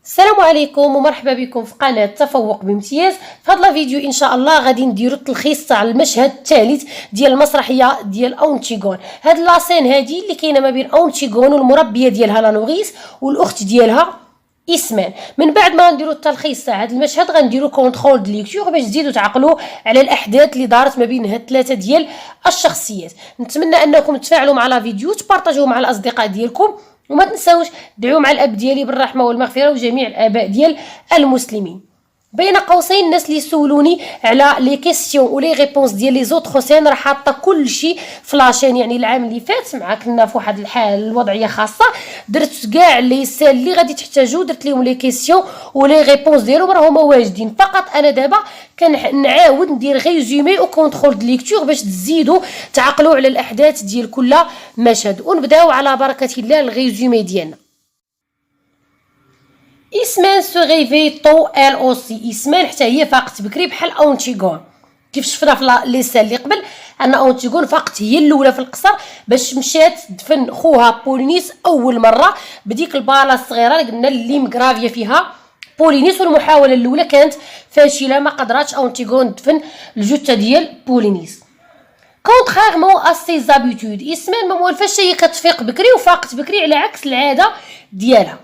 السلام عليكم ومرحبا بكم في قناه تفوق بامتياز. في هذا الفيديو ان شاء الله غادي نديرو التلخيص تاع المشهد الثالث ديال المسرحيه ديال اونتيغون. هاد لاسين هادي اللي كاينه ما بين اونتيغون والمربيه ديالها لانوغيس والاخت ديالها اسمان. من بعد ما نديرو التلخيص تاع هذا المشهد غنديرو كونترول دو ليكتور باش تزيدوا تعقلوا على الاحداث اللي دارت ما بين هاد الثلاثه ديال الشخصيات. نتمنى انكم تفاعلوا مع لا فيديو، تبارطاجوه مع الاصدقاء ديالكم، وما تنساوش دعوا مع الاب ديالي بالرحمه والمغفره وجميع الاباء ديال المسلمين. بين قوسين الناس اللي سولوني على لي كيسيون ولي ريبونس ديال لي زوطخ سين راه حاطه كلشي في لاشين. يعني العام اللي فات مع كنا في واحد الحال الوضعيه خاصه، درت كاع لي سال اللي غادي تحتاجو، درت لهم لي كيسيون ولي ريبونس ديالهم راهما واجدين. فقط انا دابا كنعاود ندير ريزومي او كونترول دو ليكتور باش تزيدوا تعقلوا على الاحداث ديال كل مشهد. ونبداو على بركه الله الريزومي ديالنا. اسمان سو ريفي طو ال اوسي، اسمان حتى هي فاقت بكري بحال اونتيغون. كيف شفنا في لي سال اللي قبل ان اونتيغون فاقت هي الاولى في القصر باش مشات تدفن خوها بولينيس اول مره بديك الباله الصغيره اللي قلنا اللي مكرافيه فيها بولينيس، والمحاوله الاولى كانت فاشله، ما قدراتش اونتيغون تدفن الجثه ديال بولينيس. كونتريرمون ا سي زابيتود، اسمان ما موالفاش هي كتفيق بكري وفاقت بكري على عكس العاده ديالها.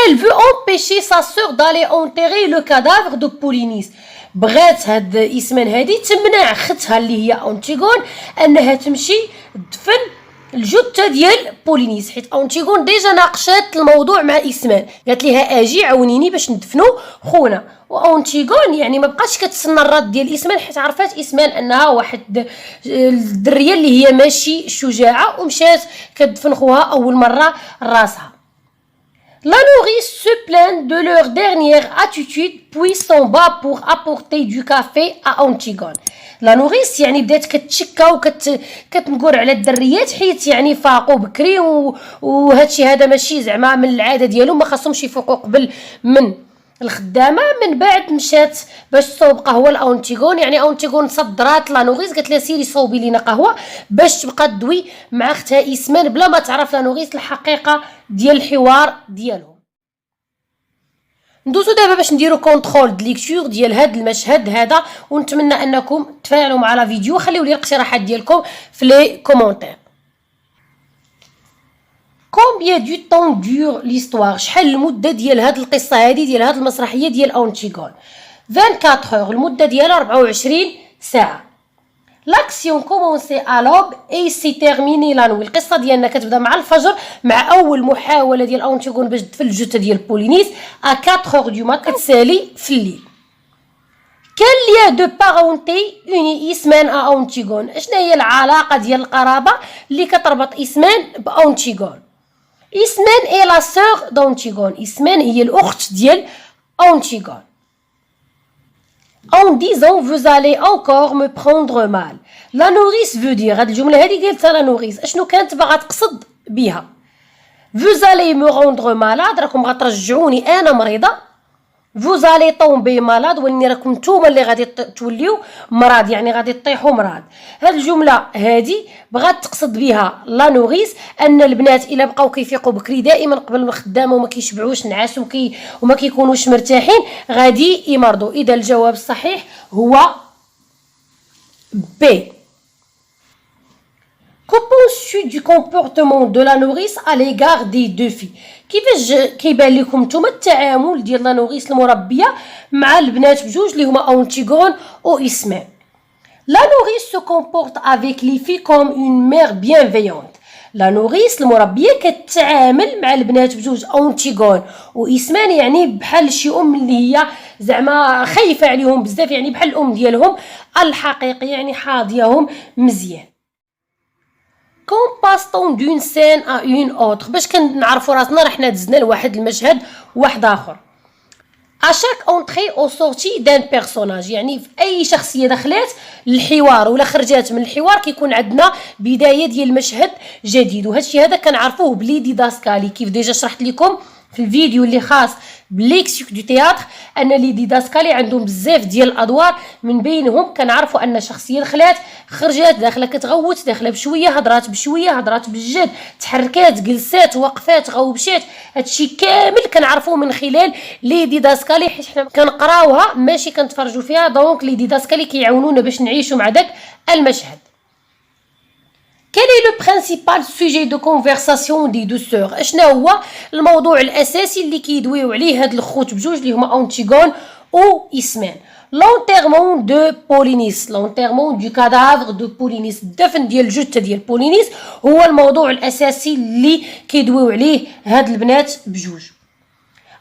Elle veut empêcher sa sœur d'aller enterrer le cadavre de Polynice. بغات هاد اسمان هادي تمنع ختها اللي هي اونتيغون انها تمشي تدفن الجثه ديال بولينيس، حيت اونتيغون ديجا ناقشات الموضوع مع اسمان، قالت ليها اجي عاونيني باش ندفنو خونا. واونتيغون يعني ما بقاتش كتسنى الرد ديال اسمان، حيت عرفات اسمان انها واحد الدريه اللي هي ماشي شجاعه ومشات كتدفن خوها اول مره راسها. La nourrice se plaint de leur dernière attitude puis s'en va pour apporter du café à Antigone. La nourrice يعني بدات كتشكى كتنقر على الدريات حيت يعني فاقوا بكري وهادشي هذا ماشي زعما من العاده ديالهم، ما خاصهمش يفوقوا قبل من الخدامه. من بعد مشات باش تصوب قهوه لاونتيغون، يعني اونتيغون صدرات لانوغيس قالت لها سيري صوبي لينا قهوه باش تبقى تدوي مع اختها اسمان بلا ما تعرف لانوغيس الحقيقه ديال الحوار ديالهم. ندوزو دابا باش نديرو كونترول د ليكتور ديال هاد المشهد هذا، ونتمنى انكم تفاعلوا مع لا فيديو، خليو لي الاقتراحات ديالكم في لي كومونتير. Combien du temps dure l'histoire؟ شحال المده ديال هاد القصه هادي ديال هاد المسرحيه ديال اونتيغون؟ 24 heures، المده ديالها 24 ساعه. لاكسيون كومونسي ا لوب اي سي تيرميني لا نوي، القصه ديالنا كتبدا مع الفجر مع اول محاوله ديال اونتيغون باش تدفن الجثه ديال بولينيس ا 4 heures دو مات كتسالي في الليل. كان ليا دو بارونتي اوني اسمان ا اونتيغون، اشنا هي العلاقه ديال القرابه اللي كتربط اسمان باونتيغون؟ اسمان اي لا سور دونتيغون، اسمان هي الاخت ديال اونتيغون. En disant vous allez encore me prendre mal. La nourrice veut dire، هاد الجمله هادي قالتها لا نوريس اشنو كانت باغا تقصد بها؟ vous allez me rendre malade، راكم غترجعوني انا مريضه. vous allez tomber malade، واني راكم نتوما اللي غادي توليو مرض، يعني غادي تطيحوا مرض. هاد الجمله هادي بغات تقصد بها لا نوريس ان البنات الا بقاو كيفيقوا بكري دائما قبل الخدامه وما كيشبعوش نعاس وما كيكونوش مرتاحين غادي يمرضوا. اذا الجواب الصحيح هو بي. Que penses-tu du comportement de la nourrice à l'égard des deux filles؟ كيفاش كيبان لكم نتوما التعامل ديال لا نوريس المربيه مع البنات بجوج اللي هما اونتيغون و اسمان؟ La nourrice se comporte avec les filles comme une mère bienveillante. لا نوريس المربيه كتعامل مع البنات بجوج اونتيغون و اسمان يعني بحال شي ام اللي هي زعما خايفه عليهم بزاف، يعني بحال الام ديالهم الحقيقيه، يعني حاضيهم مزيان. كون باستون دون سين ا اون اوتر، باش كنعرفوا راسنا راه حنا دزنا لواحد المشهد واحد اخر. اشاك اونطري او سورتي دان بيرسوناج، يعني في اي شخصيه دخلات للحوار ولا خرجات من الحوار كيكون عندنا بدايه ديال مشهد جديد. وهذا الشيء هذا كنعرفوه بليدي داسكالي كيف ديجا شرحت لكم في الفيديو اللي خاص بليكسيك دو تياتر ان لي ديداسكالي عندهم بزاف ديال الادوار، من بينهم كنعرفوا ان شخصيه دخلات خرجات، داخله كتغوت، داخله بشويه، هضرات بشويه، هضرات بالجد، تحركات، جلسات، وقفات، غوبشات. هادشي كامل كنعرفوه من خلال لي ديداسكالي، حيت حنا كنقراوها ماشي كنتفرجوا فيها. دونك لي ديداسكالي كيعاونونا باش نعيشوا مع داك المشهد. Quel est le principal sujet de conversation des deux sœurs؟ اشنا هو الموضوع الاساسي اللي كيدويو عليه هاد الخوت بجوج اللي هما أونتيغون و إسمان؟ l'enterrement de Polynice، l'enterrement du cadavre de Polynice، الدفن ديال الجثه ديال بولينيس هو الموضوع الاساسي اللي كيدويو عليه هاد البنات بجوج.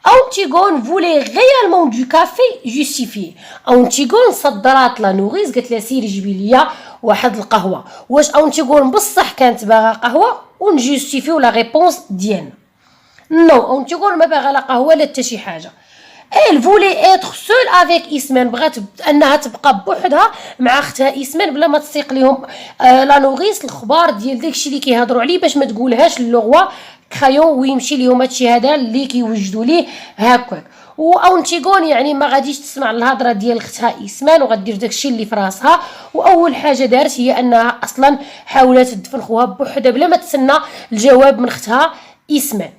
أونتيغون فولي غيالمون دو كافي جوستيفي. أونتيغون صدرات لا نوريس، قالت لها سيري جيبي ليا واحد القهوه. واش أونتيغون بصح كانت باغا قهوه؟ ونجوستيفيو لا ريبونس ديالنا نو، أونتيغون ما باغا لا قهوه لا حتى شي حاجه. elle voulait être seule avec إسمان، بغات انها تبقى بوحدها مع اختها إسمان بلا ما تسيق ليهم لا نوريس الخبار ديال داكشي اللي كيهضروا عليه، باش ما تقولهاش للغوا كرايون ويمشي ليهم هادشي هذا اللي كيوجدوا ليه هكاك. وأونتيغون يعني ما غاديش تسمع الهضره ديال اختها إسمان وغدير داكشي اللي في راسها. واول حاجه دارت هي انها اصلا حاولت تدفن خوها بوحدها بلا ما تسنى الجواب من اختها إسمان.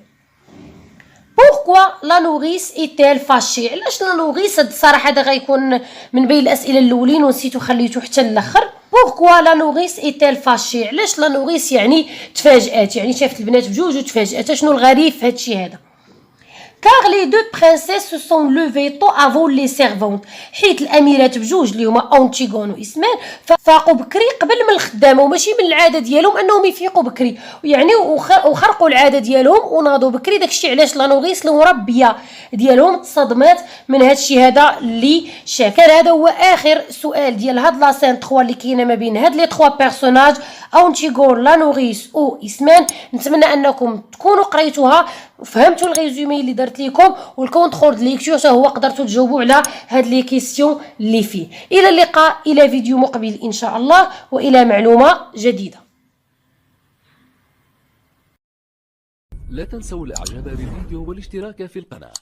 Pourquoi la nourrice est-elle fâchée؟ علاش لا نوريس؟ هاد الصراحه هذا غيكون من بين الاسئله الاولين ونسيتو خليتو حتى الاخر. Pourquoi la nourrice est-elle fâchée؟ علاش لا نوريس يعني تفاجات، يعني شافت البنات بجوج وتفاجات. شنو الغريب في هادشي هذا؟ car les deux princesses se sont levées tôt avant les servantes، حيت الاميرات بجوج اللي هما أونتيغون وإسمان فاقوا بكري قبل من الخدامه، وماشي من العاده ديالهم انهم يفيقوا بكري، يعني وخرقوا العاده ديالهم وناضوا بكري. داكشي علاش لا نوريس المربيه ديالهم تصدمات من هادشي هذا اللي شاف. كان هذا هو اخر سؤال ديال هاد لا سين 3 اللي كاينه ما بين هاد لي 3 بيرسوناج أونتيغون لا نوريس و إسمان. نتمنى انكم تكونوا قريتوها وفهمتوا الريزومي اللي درت لكم، والكونترول ديال ليكتور حتى هو قدرتوا تجاوبوا على هاد لي كيسيون اللي فيه. الى اللقاء، الى فيديو مقبل ان شاء الله، والى معلومه جديده. لا تنسوا الاعجاب بالفيديو والاشتراك في القناه.